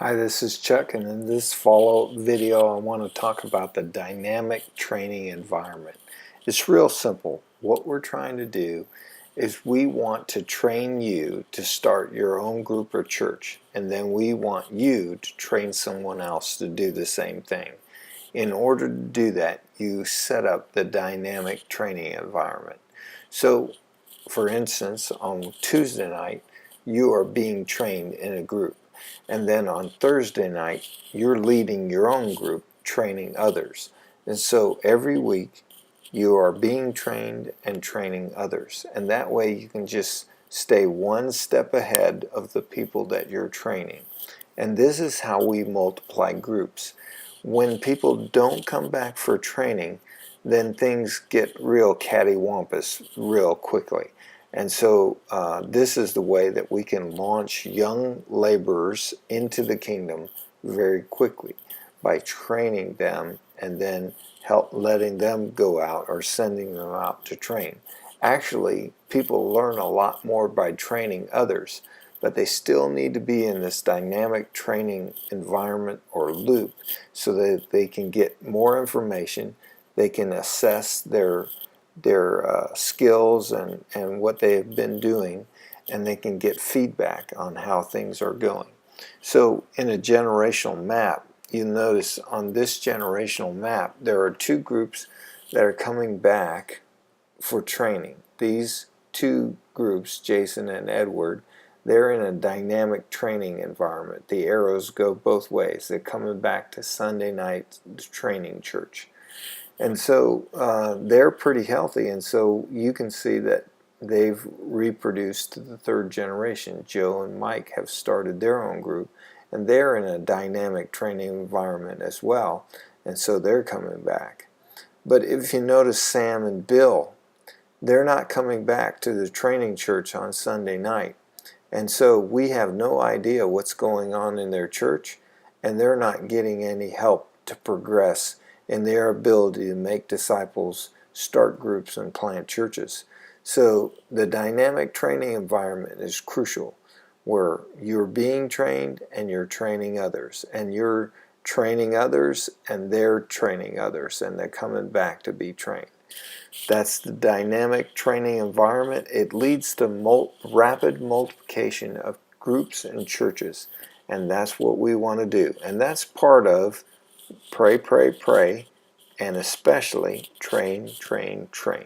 Hi, this is Chuck, and in this follow-up video I want to talk about the dynamic training environment. It's real simple. What we're trying to do is we want to train you to start your own group or church, and then we want you to train someone else to do the same thing. In order to do that, you set up the dynamic training environment. So, for instance, on Tuesday night, you are being trained in a group. And then on Thursday night, you're leading your own group, training others. And so every week, you are being trained and training others. And that way you can just stay one step ahead of the people that you're training. And this is how we multiply groups. When people don't come back for training, then things get real cattywampus real quickly. And so this is the way that we can launch young laborers into the kingdom very quickly, by training them and then letting them go out or sending them out to train. Actually, people learn a lot more by training others, but they still need to be in this dynamic training environment or loop so that they can get more information, they can assess their skills and what they have been doing, and they can get feedback on how things are going. So in a generational map, you notice on this generational map there are two groups that are coming back for training. These two groups, Jason and Edward, they're in a dynamic training environment. The arrows go both ways. They're coming back to Sunday night training church. And so they're pretty healthy, and so you can see that they've reproduced to the third generation. Joe and Mike have started their own group, and they're in a dynamic training environment as well, and so they're coming back. But if you notice Sam and Bill, they're not coming back to the training church on Sunday night. And so we have no idea what's going on in their church, and they're not getting any help to progress in their ability to make disciples, start groups, and plant churches. So the dynamic training environment is crucial, where you're being trained and you're training others, and you're training others and they're training others, and they're coming back to be trained. That's the dynamic training environment. It leads to rapid multiplication of groups and churches, and that's what we want to do. And that's part of pray, pray, pray, and especially train, train, train.